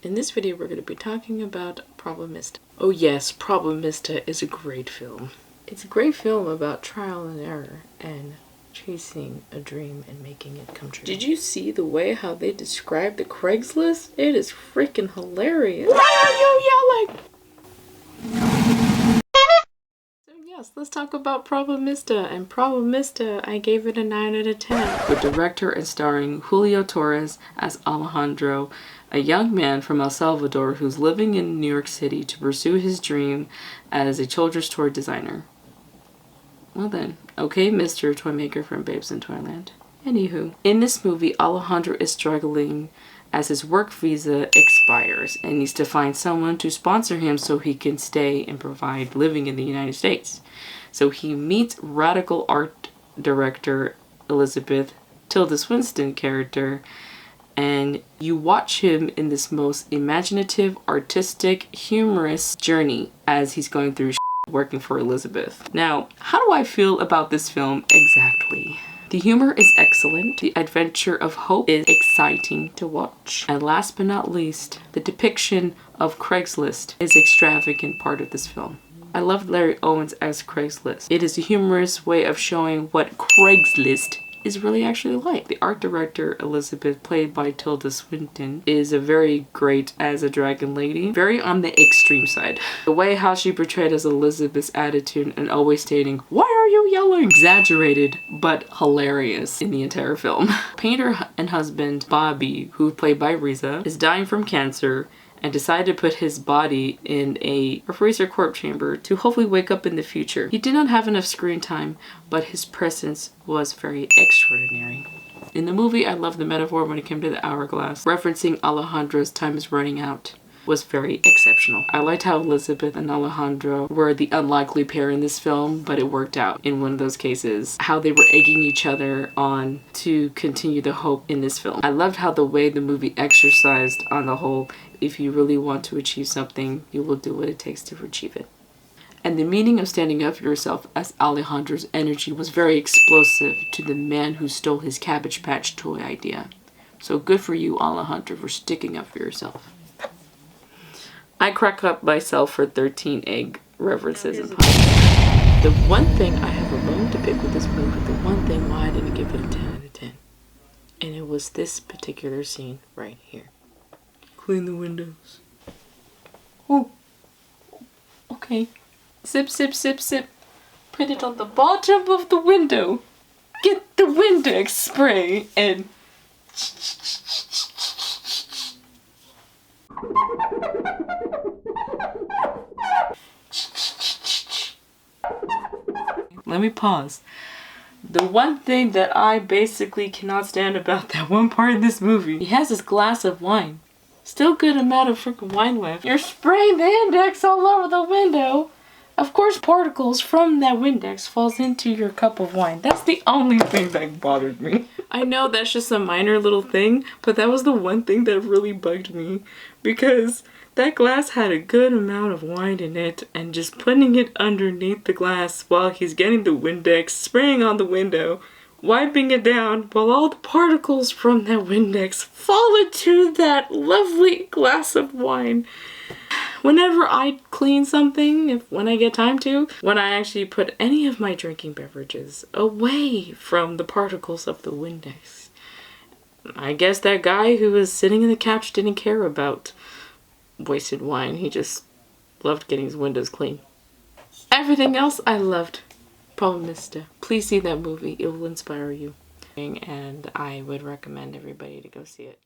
In this video, we're going to be talking about Problemista. Oh yes, Problemista is a great film. It's a great film about trial and error and chasing a dream and making it come true. Did you see the way how they describe the Craiglist? It is freaking hilarious. Why are you yelling? So yes, let's talk about Problemista. And Problemista, I gave it a 9 out of 10. The director and starring Julio Torres as Alejandro, a young man from El Salvador who's living in New York City to pursue his dream as a children's toy designer. Well then, okay, Mr. Toymaker from Babes in Toyland. Anywho, in this movie, Alejandro is struggling as his work visa expires and needs to find someone to sponsor him so he can stay and provide living in the United States. So he meets radical art director Elizabeth, Tilda Swinton character, and you watch him in this most imaginative, artistic, humorous journey as he's going through working for Elizabeth. Now, how do I feel about this film exactly? The humor is excellent, the adventure of hope is exciting to watch, and last but not least, the depiction of Craiglist is an extravagant part of this film. I love Larry Owens as Craiglist. It is a humorous way of showing what Craiglist is really actually like. The art director, Elizabeth, played by Tilda Swinton, is a very great as a dragon lady. Very on the extreme side. The way how she portrayed as Elizabeth's attitude and always stating, "Why are you yelling?" Exaggerated, but hilarious in the entire film. Painter and husband, Bobby, who played by RZA, is dying from cancer and decided to put his body in a freezer corpse chamber to hopefully wake up in the future. He did not have enough screen time, but his presence was very extraordinary. In the movie, I love the metaphor when it came to the hourglass. Referencing Alejandro's time is running out was very exceptional. I liked how Elizabeth and Alejandro were the unlikely pair in this film, but it worked out in one of those cases. How they were egging each other on to continue the hope in this film. I loved how the way the movie exercised on the whole, if you really want to achieve something, you will do what it takes to achieve it. And the meaning of standing up for yourself as Alejandro's energy was very explosive to the man who stole his Cabbage Patch toy idea. So good for you, Alejandro, for sticking up for yourself. I crack up myself for 13 egg references and puns. The one thing I have a bone to pick with this movie, the one thing why I didn't give it a 10 out of 10. And it was this particular scene right here. Clean the windows. Oh, okay. Sip, sip, sip, sip. Put it on the bottom of the window. Get the Windex spray and... Let me pause. The one thing that I basically cannot stand about that one part in this movie, he has this glass of wine. Still good amount of freaking wine left. You're spraying the Windex all over the window. Of course, particles from that Windex falls into your cup of wine. That's the only thing that bothered me. I know that's just a minor little thing, but that was the one thing that really bugged me because that glass had a good amount of wine in it, and just putting it underneath the glass while he's getting the Windex, spraying on the window, wiping it down while all the particles from that Windex fall into that lovely glass of wine. Whenever I clean something, when I get time to, when I actually put any of my drinking beverages away from the particles of the Windex, I guess that guy who was sitting in the couch didn't care about wasted wine. He just loved getting his windows clean. Everything else I loved. Problemista. Please see that movie. It will inspire you. And I would recommend everybody to go see it.